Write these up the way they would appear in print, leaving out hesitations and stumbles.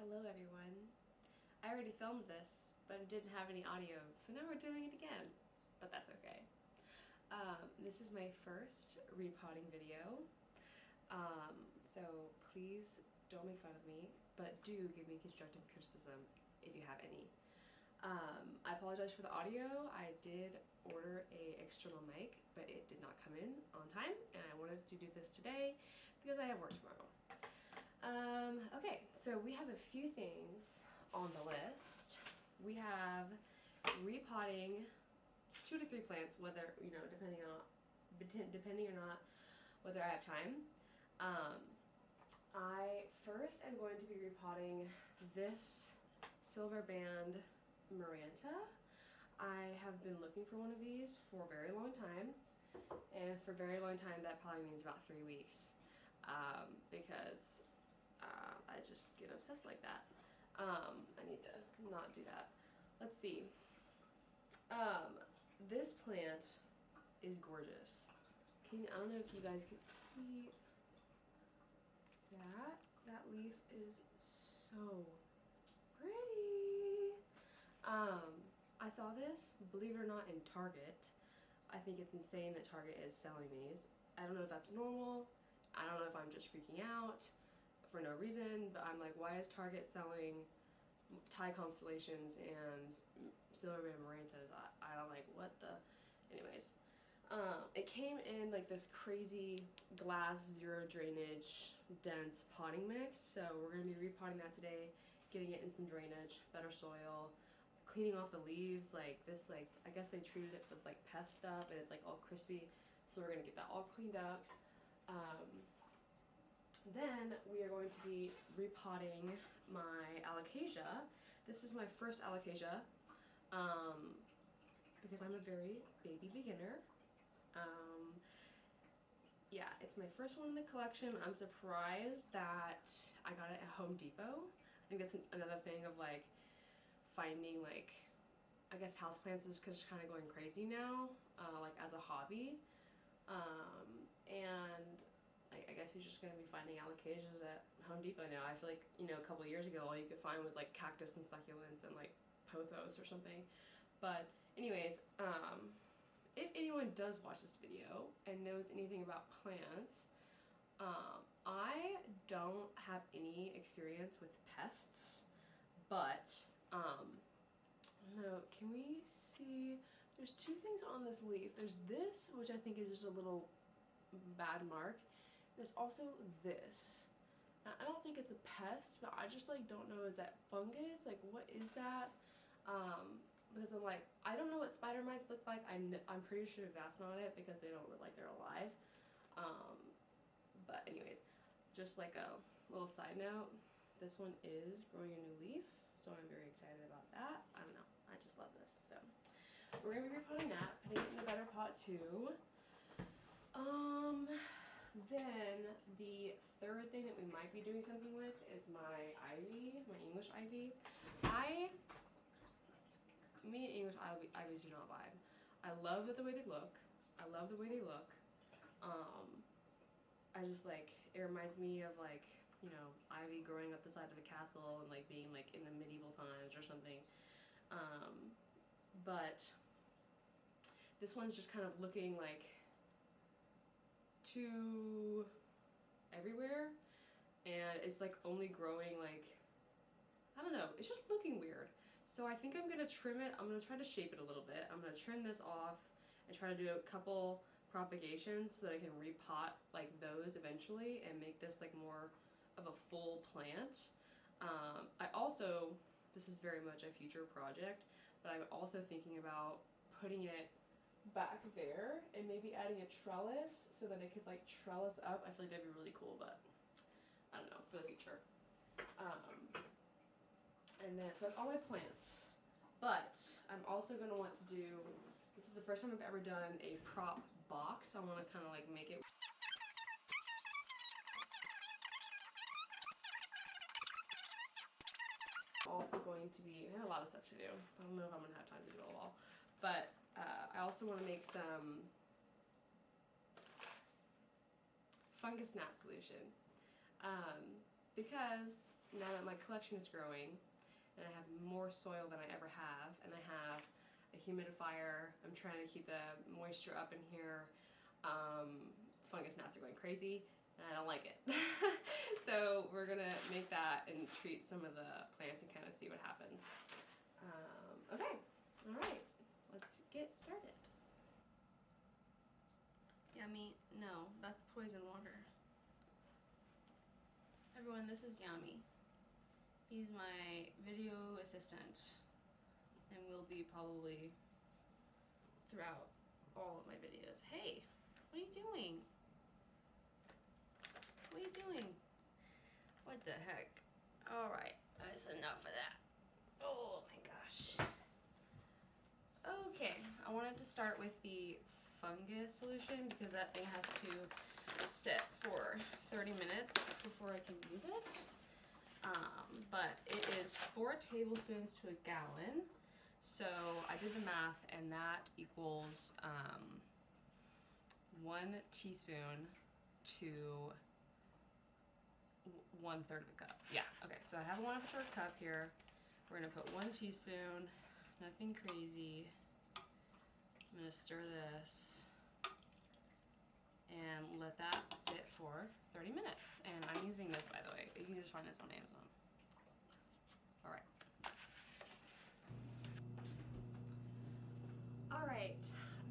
Hello everyone. I already filmed this, but it didn't have any audio, so now we're doing it again. But that's okay. This is my first repotting video, so please don't make fun of me, but do give me constructive criticism if you have any. I apologize for the audio. I did order a external mic, but it did not come in on time, and I wanted to do this today because I have work tomorrow. Okay, so we have a few things on the list. We have repotting 2 to 3 plants, whether, depending or not whether I have time. I first am going to be repotting this silver band maranta. I have been looking for one of these for a very long time, and for a very long time that probably means about 3 weeks, because I just get obsessed like that. I need to not do that. Let's see. This plant is gorgeous. I don't know if you guys can see that. That leaf is so pretty. I saw this, believe it or not, in Target. I think it's insane that Target is selling these. I don't know if that's normal. I don't know if I'm just freaking out for no reason, but I'm like, why is Target selling Thai constellations and silver band marantas? I don't like, what the... Anyways, it came in like this crazy glass, zero drainage, dense potting mix, so we're going to be repotting that today, getting it in some drainage, better soil, cleaning off the leaves. Like this, like, I guess they treated it with like pest stuff and it's like all crispy, so we're going to get that all cleaned up. Then we are going to be repotting my alocasia. This is my first alocasia, because I'm a very baby beginner. Yeah, it's my first one in the collection. I'm surprised that I got it at Home Depot. I think that's another thing of like finding, like, I guess houseplants is just kind of going crazy now, like as a hobby, and I guess you're just going to be finding alocasias at Home Depot now. I feel like, a couple of years ago all you could find was like cactus and succulents and like pothos or something. But anyways, if anyone does watch this video and knows anything about plants, I don't have any experience with pests, but I don't know, can we see? There's 2 things on this leaf. There's this, which I think is just a little bad mark. There's also this. Now, I don't think it's a pest, but I just like don't know, is that fungus? Like, what is that? Because I'm like, I don't know what spider mites look like. I'm pretty sure that's not it because they don't look like they're alive. But anyways, just like a little side note, this one is growing a new leaf, so I'm very excited about that. I don't know, I just love this. So we're gonna be repotting that, putting it in a better pot too. Then the third thing that we might be doing something with is my ivy, my English ivy. Me and English ivies do not vibe. I love the way they look. I love the way they look. I just like, it reminds me of like, ivy growing up the side of a castle and like being like in the medieval times or something. But this one's just kind of looking like too everywhere, and it's like only growing like, I don't know, it's just looking weird. So I think I'm gonna trim it. I'm gonna try to shape it a little bit. I'm gonna trim this off and try to do a couple propagations so that I can repot like those eventually and make this like more of a full plant. I also, this is very much a future project, but I'm also thinking about putting it back there and maybe adding a trellis so that it could like trellis up. I feel like that'd be really cool, but I don't know, for the future. And then, so that's all my plants. But I'm also going to want to do, this is the first time I've ever done a prop box. I want to kind of like make it also going to be, I have a lot of stuff to do. I don't know if I'm going to have time to do it all. But I also want to make some fungus gnat solution. because now that my collection is growing and I have more soil than I ever have, and I have a humidifier, I'm trying to keep the moisture up in here, fungus gnats are going crazy and I don't like it. So we're gonna make that and treat some of the plants and kind of see what happens. Okay, all right, let's get started. Yummy, no, that's poison water. Everyone, this is Yami. He's my video assistant and will be probably throughout all of my videos. Hey, what are you doing? What are you doing? What the heck? Alright, that's enough of that. Oh my gosh. Okay, I wanted to start with the fungus solution because that thing has to sit for 30 minutes before I can use it. But it is 4 tablespoons to a gallon. So I did the math and that equals 1 teaspoon to 1/3 of a cup. Yeah, okay, so I have 1/3 cup here. We're gonna put 1 teaspoon, nothing crazy. I'm gonna stir this and let that sit for 30 minutes. And I'm using this, by the way. You can just find this on Amazon. All right. All right,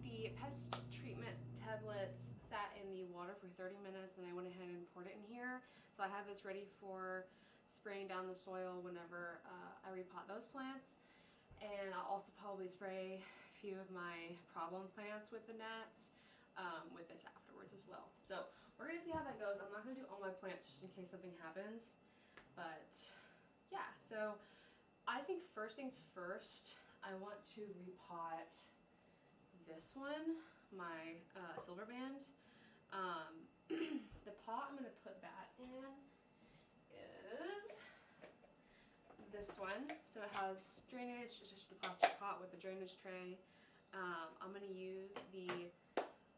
the pest treatment tablets sat in the water for 30 minutes, then I went ahead and poured it in here. So I have this ready for spraying down the soil whenever I repot those plants. And I'll also probably spray a few of my problem plants with the gnats with this afterwards as well. So we're gonna see how that goes. I'm not gonna do all my plants just in case something happens, but yeah. So I think first things first, I want to repot this one, my silver band. The pot I'm gonna put that in is this one. So it has drainage, it's just a plastic pot with a drainage tray. I'm gonna use the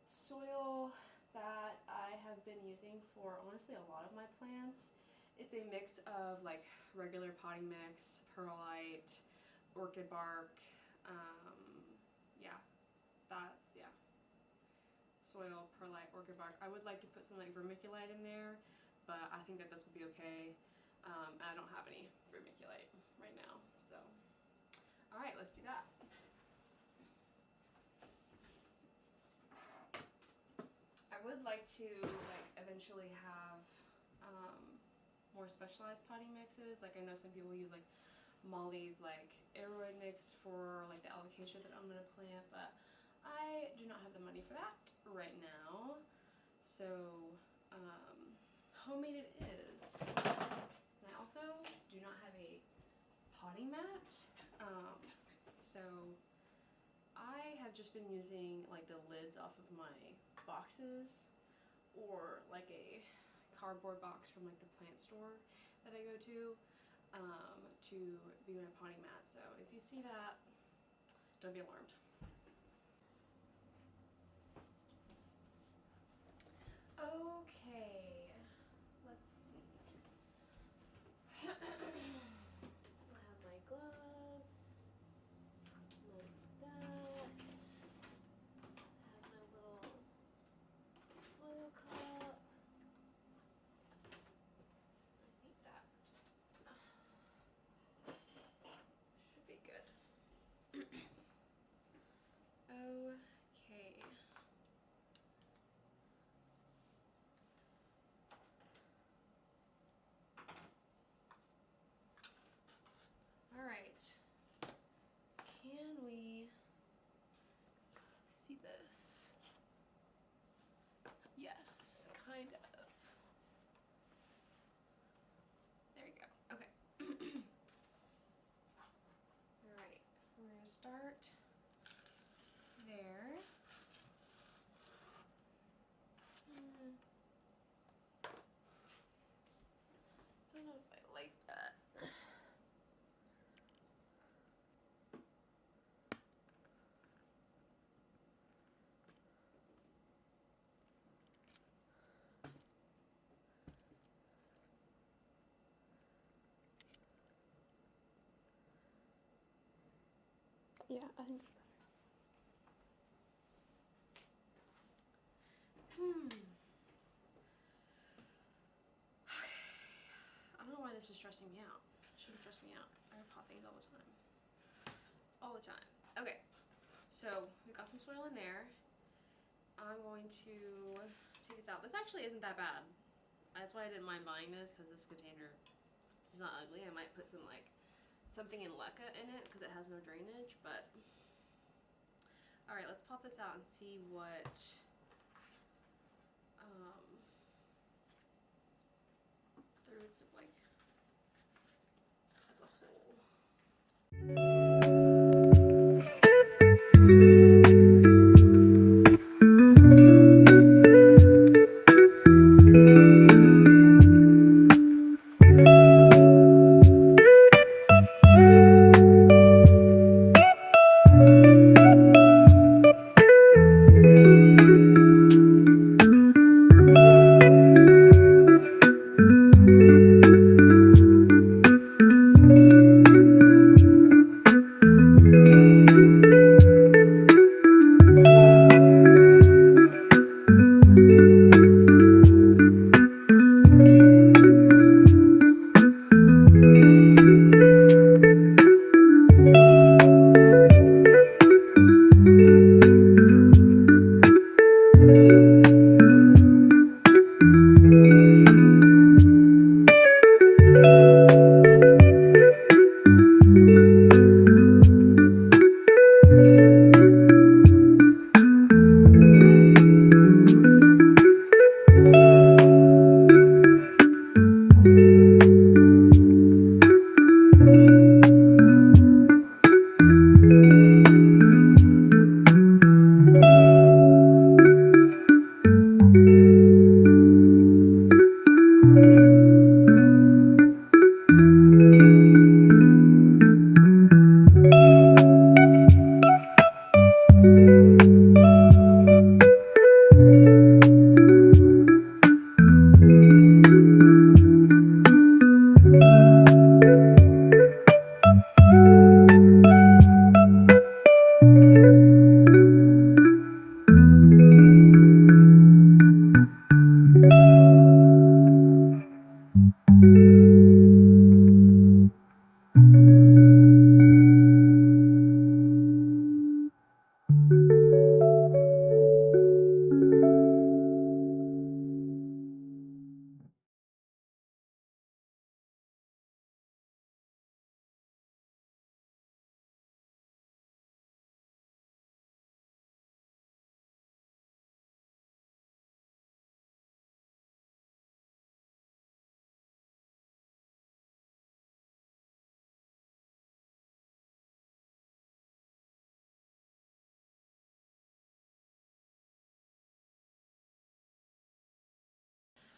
soil that I have been using for honestly a lot of my plants. It's a mix of like regular potting mix, perlite, orchid bark, yeah. Soil, perlite, orchid bark. I would like to put some like vermiculite in there, but I think that this will be okay. I don't have any vermiculite right now, so. All right, let's do that. I would like to eventually have more specialized potting mixes. Like I know some people use like Molly's aeroid mix for like the alocasia that I'm gonna plant, but I do not have the money for that right now. So homemade it is. And I also do not have a potting mat. So I have just been using like the lids off of my boxes or like a cardboard box from like the plant store that I go to be my potting mat. So if you see that, don't be alarmed. Okay, let's see. I have my gloves, like that. I have my little soil cup. I think that should be good. Okay. All right. Can we see this? Yes, kind of. There we go. Okay. All right. We're gonna start there. I don't know if I like that. Yeah, I think that's better. I don't know why this is stressing me out. It shouldn't stress me out. I repot things all the time. All the time. Okay, so we got some soil in there. I'm going to take this out. This actually isn't that bad. That's why I didn't mind buying this, because this container is not ugly. I might put some like something in leca in it because it has no drainage, but all right, let's pop this out and see what the roots look like as a whole.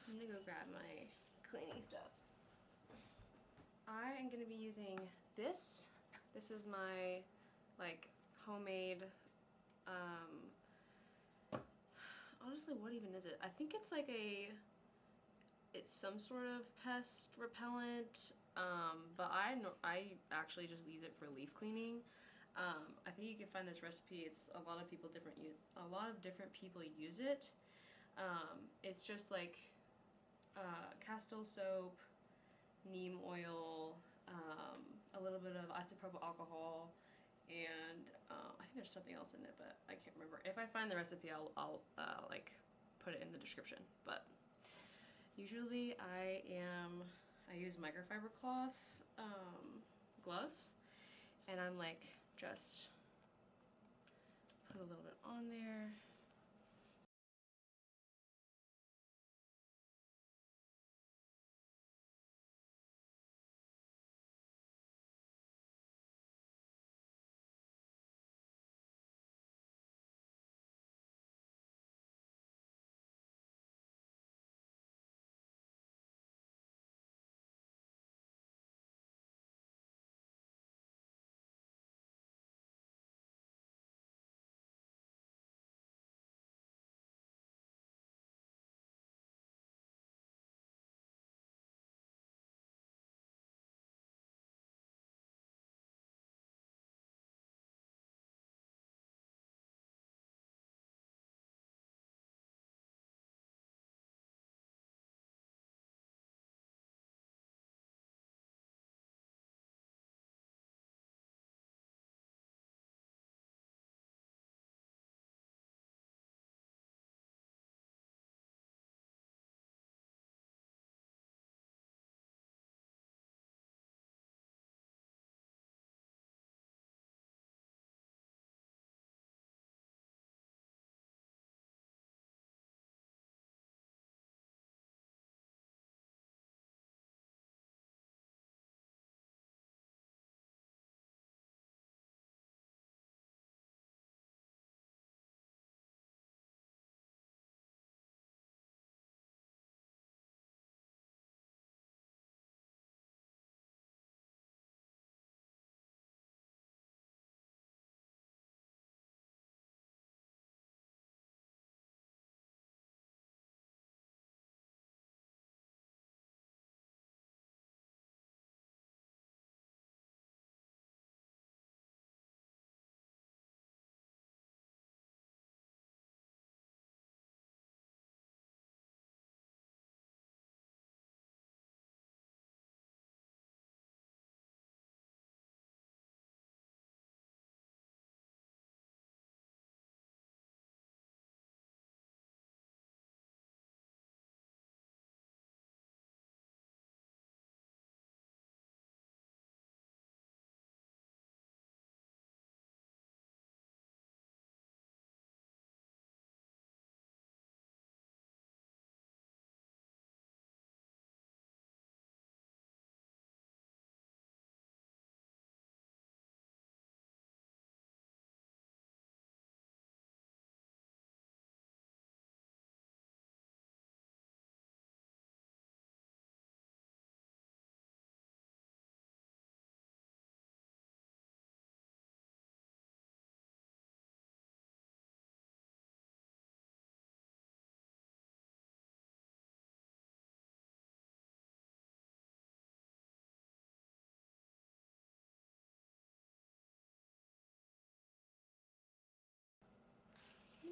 I'm gonna go grab my cleaning stuff. I am gonna be using this. This is my like homemade, honestly, what even is it? I think it's like it's some sort of pest repellent, but I actually just use it for leaf cleaning. I think you can find this recipe. It's a lot of different people use it. It's just like castile soap, neem oil, a little bit of isopropyl alcohol, and I think there's something else in it, but I can't remember. If I find the recipe, I'll like put it in the description. But usually I use microfiber cloth gloves, and I'm like just put a little bit on there.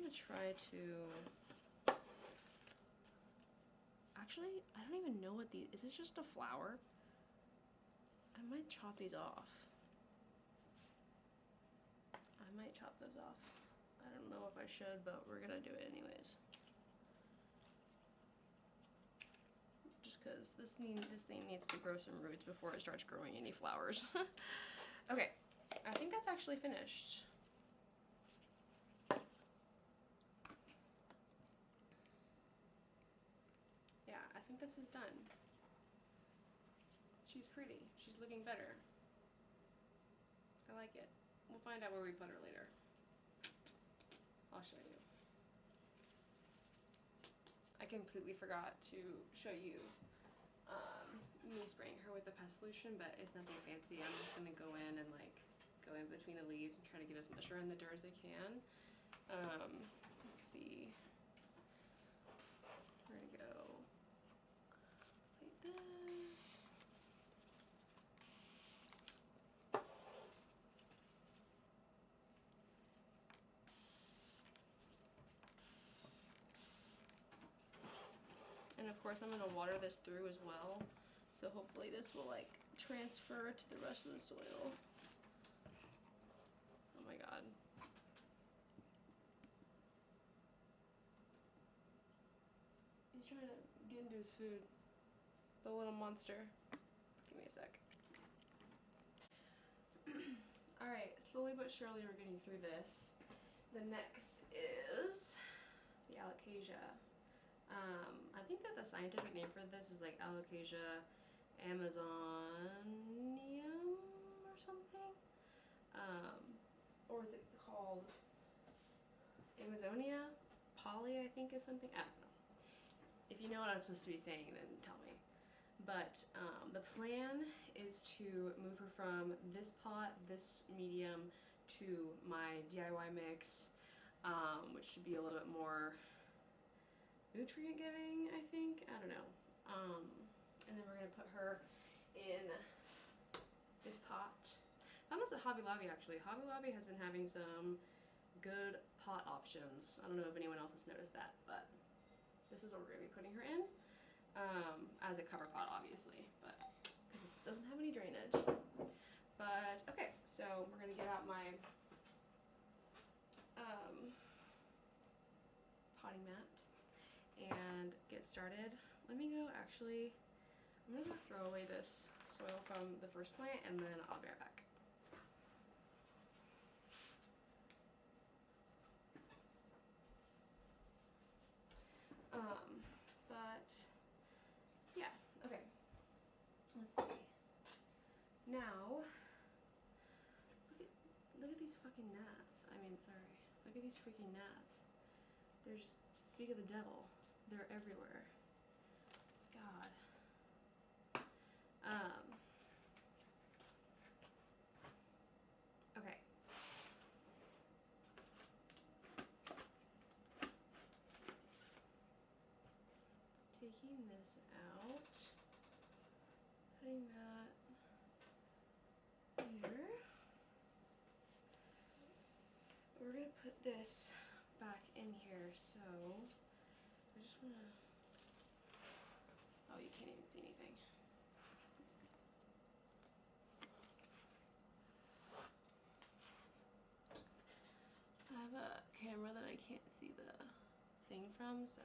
gonna try to, actually, I don't even know what these, is this just a flower? I might chop these off. I might chop those off. I don't know if I should, but we're gonna do it anyways. Just because this thing needs to grow some roots before it starts growing any flowers. Okay, I think that's actually finished. Yeah, I think this is done. She's pretty. She's looking better. I like it. We'll find out where we put her later. I'll show you. I completely forgot to show you me spraying her with a pest solution, but it's nothing fancy. I'm just gonna go in and like go in between the leaves and try to get as much around the dirt as I can. Let's see. We're gonna go like this. And of course I'm gonna water this through as well. So hopefully this will like transfer to the rest of the soil. Oh my god. He's trying to get into his food. The little monster. Give me a sec. Alright, slowly but surely we're getting through this. The next is the alocasia. I think that the scientific name for this is like alocasia amazonium or something. Or is it called Amazonia? Poly, I think is something. I don't know. If you know what I'm supposed to be saying, then tell me. But the plan is to move her from this pot, this medium, to my DIY mix, which should be a little bit more nutrient giving, I think. I don't know. And then we're gonna put her in this pot. Found this at Hobby Lobby actually. Hobby Lobby has been having some good pot options. I don't know if anyone else has noticed that, but this is what we're gonna be putting her in. As a cover pot obviously, but because this doesn't have any drainage. But okay, so we're gonna get out my potting mat and get started. Let me go actually, I'm gonna go throw away this soil from the first plant and then I'll be right back. But yeah, okay. Let's see. Now, look at these fucking gnats. I mean, sorry. Look at these freaking gnats. They're just, speak of the devil. They're everywhere. God. Okay. Taking this out. Putting that here. We're gonna put this back in here, so I just wanna, oh, you can't even see anything. I have a camera that I can't see the thing from, so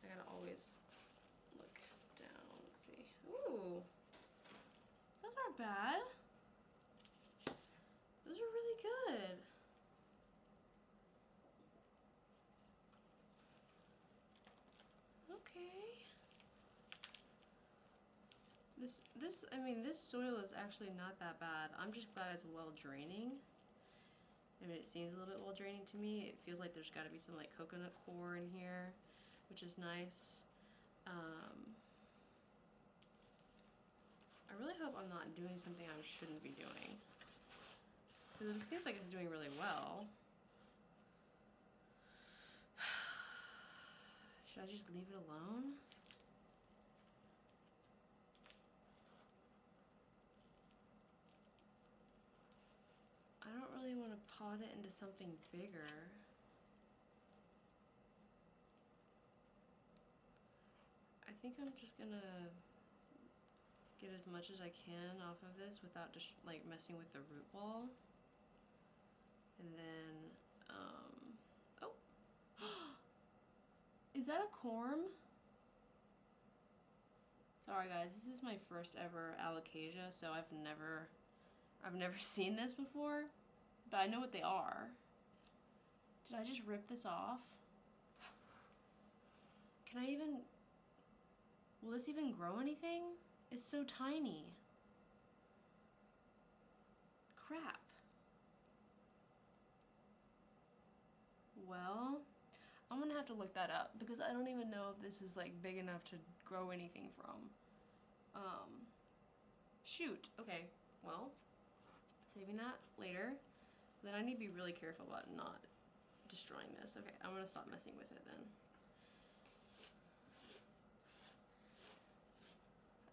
I gotta always look down. Let's see. Ooh, those aren't bad. Those are really good. Okay. I mean, this soil is actually not that bad. I'm just glad it's well draining. I mean, it seems a little bit well draining to me. It feels like there's got to be some like coconut coir in here, which is nice. I really hope I'm not doing something I shouldn't be doing, because it seems like it's doing really well. Should I just leave it alone? I don't really want to pot it into something bigger. think I'm just gonna get as much as I can off of this without just like messing with the root ball. And then, oh, is that a corm? Sorry guys, this is my first ever alocasia, so I've never seen this before, but I know what they are. Did I just rip this off? Can I even, will this even grow anything? It's so tiny. Crap. Well, I'm gonna have to look that up because I don't even know if this is like big enough to grow anything from. Shoot. Okay, well, saving that later. Then I need to be really careful about not destroying this. Okay, I'm gonna stop messing with it then.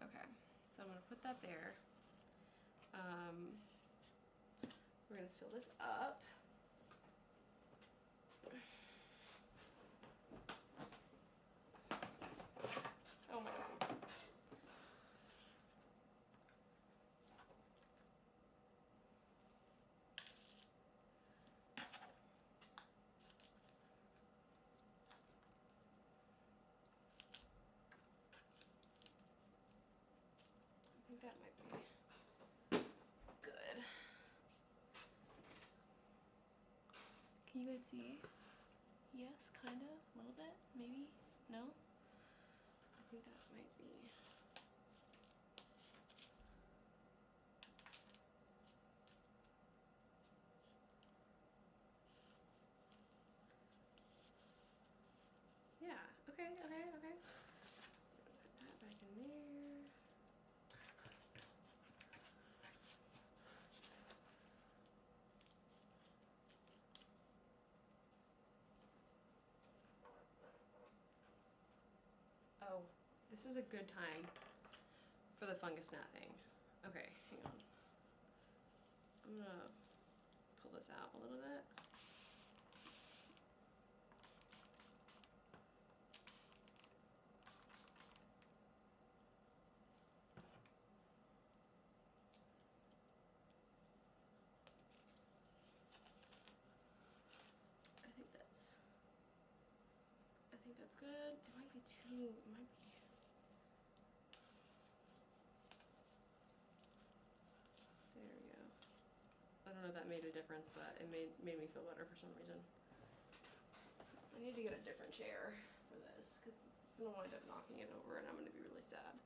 Okay, so I'm gonna put that there. We're gonna fill this up. Oh my god. I think that might be good. Can you guys see? Yes, kind of, a little bit, maybe, no? I think that might be. Yeah, okay. Put that back in there. Oh, this is a good time for the fungus gnat thing. Okay, hang on. I'm gonna pull this out a little bit. I think that's good. It might be too, it might be. There we go. I don't know if that made a difference, but it made me feel better for some reason. I need to get a different chair for this because it's gonna wind up knocking it over and I'm gonna be really sad.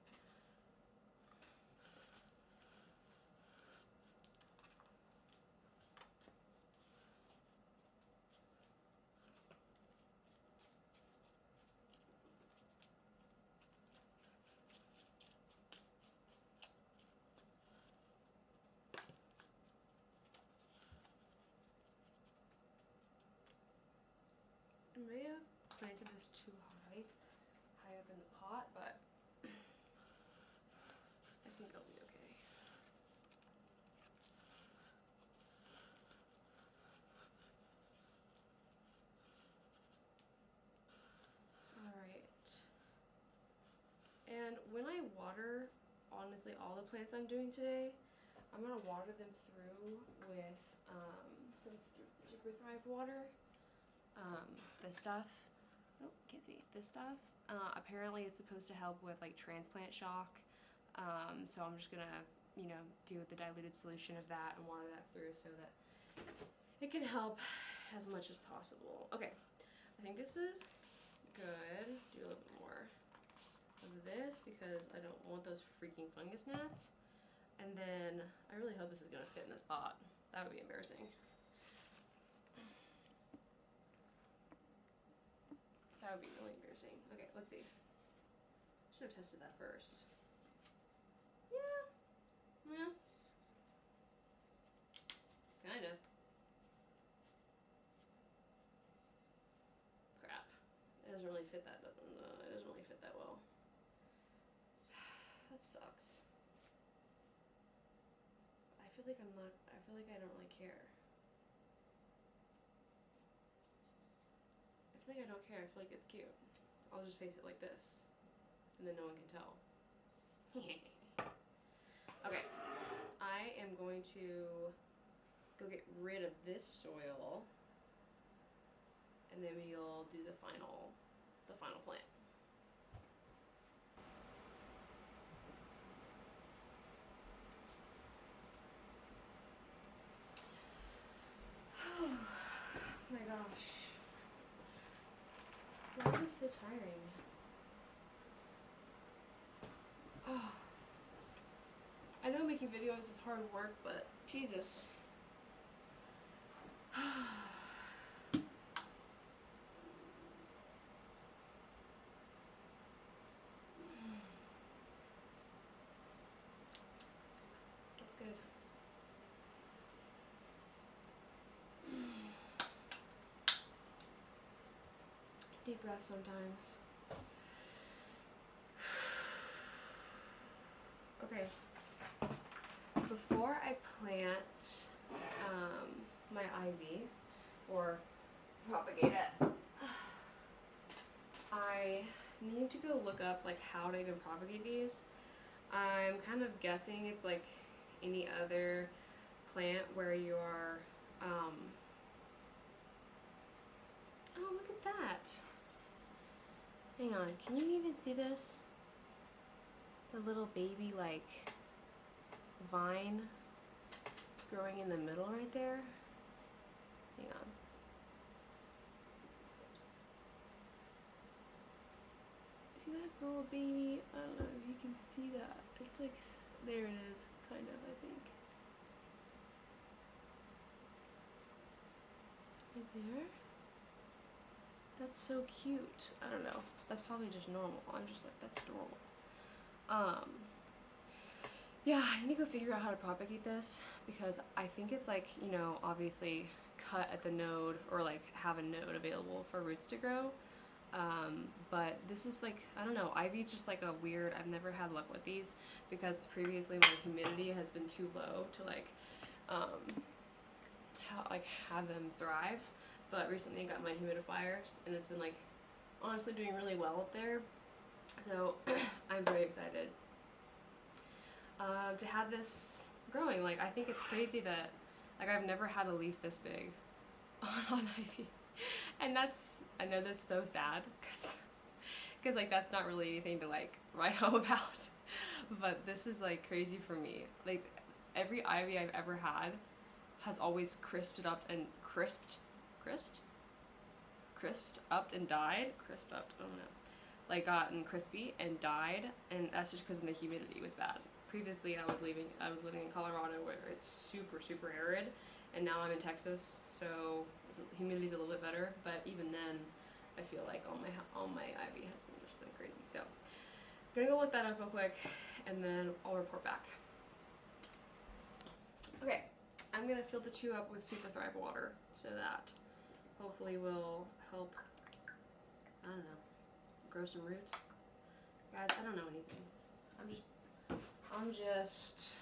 I may have planted this too high up in the pot, but I think I'll be okay. Alright. And when I water, honestly, all the plants I'm doing today, I'm gonna water them through with some Super Thrive water. This stuff, oh, can't see, this stuff, apparently it's supposed to help with like transplant shock, so I'm just gonna, you know, do with the diluted solution of that and water that through so that it can help as much as possible. Okay, I think this is good. Do a little bit more of this because I don't want those freaking fungus gnats. And then I really hope this is gonna fit in this pot. That would be embarrassing. That would be really embarrassing. Okay, let's see. Should have tested that first. Yeah. Kinda. Crap. It doesn't really fit that. It doesn't really fit that well. That sucks. I feel like I don't really care. I feel like I don't care. I feel like it's cute. I'll just face it like this. and then no one can tell. Okay, I am going to go get rid of this soil, and then we'll do the final plant. Oh my gosh. Life is so tiring. Oh. I know making videos is hard work, but Jesus. That's good. Deep breath sometimes. Okay. Before I plant my ivy or propagate it, I need to go look up like how to even propagate these. I'm kind of guessing it's like any other plant where you are oh, look at that. Hang on, can you even see this? The little baby like vine growing in the middle right there. Hang on. See that little baby? I don't know if you can see that. It's like, there it is, kind of, I think. Right there? That's so cute. I don't know. That's probably just normal. I'm just like, that's adorable. Yeah, I need to go figure out how to propagate this because I think it's like, you know, obviously cut at the node or like have a node available for roots to grow. But this is like, I don't know, ivy's just like a weird, I've never had luck with these because previously my humidity has been too low to like, have them thrive. But recently I got my humidifiers and it's been like honestly doing really well up there. So I'm very excited to have this growing. Like, I think it's crazy that like I've never had a leaf this big on ivy, and that's, I know that's so sad because like that's not really anything to like write home about, but this is like crazy for me. Like every ivy I've ever had has always crisped up and died. Crisped up, I don't know. Like gotten crispy and died, and that's just because the humidity was bad. Previously I was living in Colorado where it's super arid, and now I'm in Texas, so humidity's a little bit better, but even then I feel like all my ivy has been crazy. So I'm gonna go look that up real quick and then I'll report back. Okay, I'm gonna fill the 2 up with Super Thrive water so that hopefully will help, I don't know, grow some roots. Guys, I don't know anything. I'm just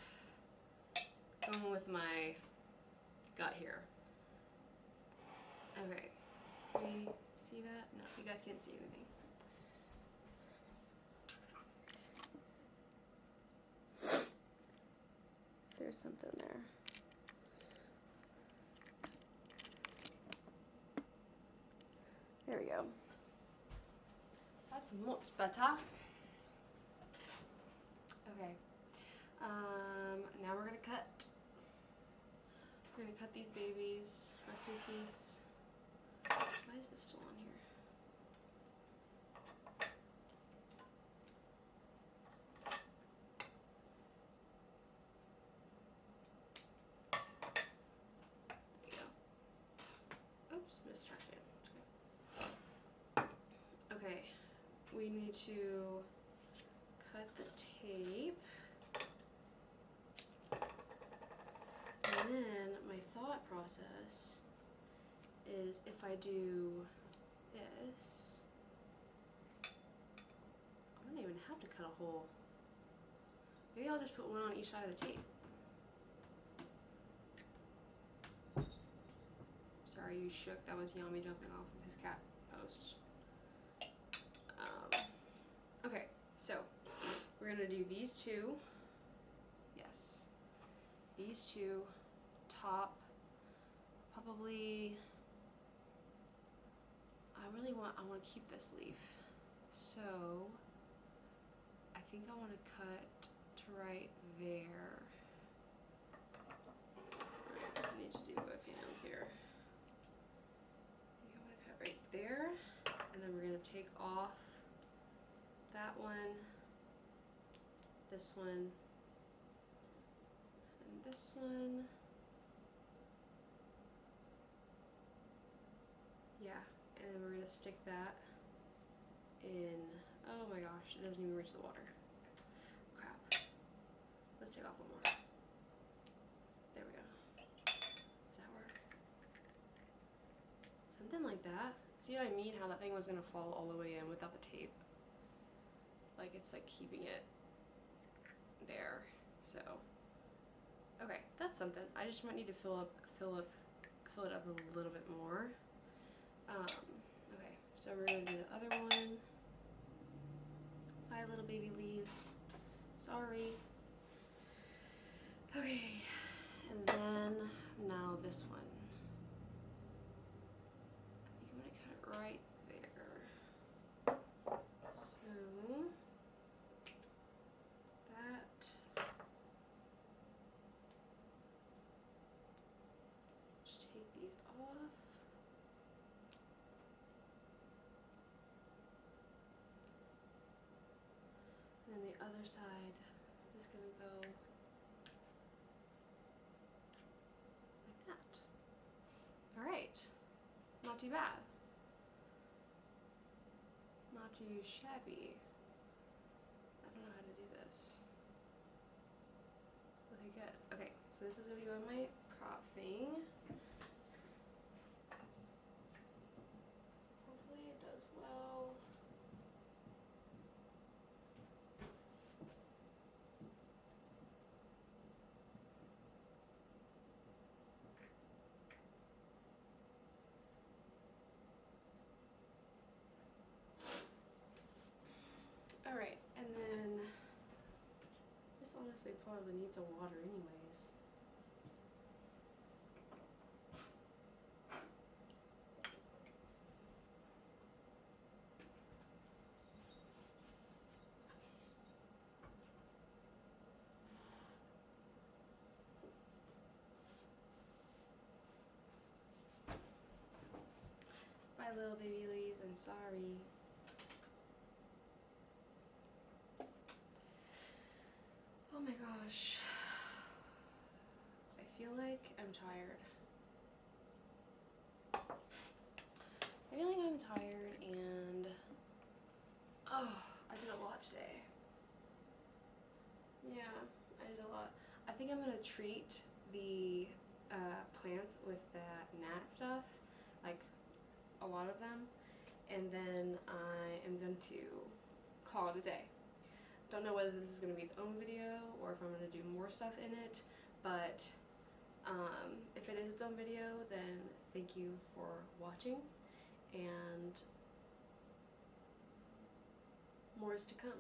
going with my gut here. Okay, can you see that? No, you guys can't see anything. There's something there. There we go. That's much better. Okay. Now we're gonna cut. We're gonna cut these babies. Rest in peace. Why is this still on here? There you go. Oops, missed trash can. Okay, we need to cut the tape. And then my thought process is if I do this, I don't even have to cut a hole. Maybe I'll just put one on each side of the tape. Sorry you shook, that was Yami jumping off of his cat post. Okay, so gonna do these two. Yes. These two, top, probably, I want to keep this leaf. So, I think I want to cut to right there. I need to do both hands here. I think I want to cut right there, and then we're going to take off that one, this one, and this one. Yeah, and then we're going to stick that in. Oh my gosh, it doesn't even reach the water. Crap. Let's take off one more. There we go. Does that work? Something like that. See what I mean? How that thing was going to fall all the way in without the tape. Like, it's like keeping it there. So, okay, that's something. I just might need to fill it up a little bit more. Okay, so we're gonna do the other one. Bye, little baby leaves. Sorry. Okay, and then now this one. I think I'm gonna cut it right there. So that. Just take these off. And then the other side is going to go like that. Alright, not too bad. Not too shabby. I don't know how to do this. Okay, good. Okay, so this is going to go in my prop thing. Hopefully it does well. Alright, and then this honestly probably needs a water anyways. Bye, little baby leaves, I'm sorry. Oh my gosh. I feel like I'm tired. I feel like I'm tired and I did a lot today. Yeah, I did a lot. I think I'm gonna treat the plants with that gnat stuff, like a lot of them, and then I am going to call it a day. Don't know whether this is going to be its own video or if I'm going to do more stuff in it, but if it is its own video, then thank you for watching, and more is to come.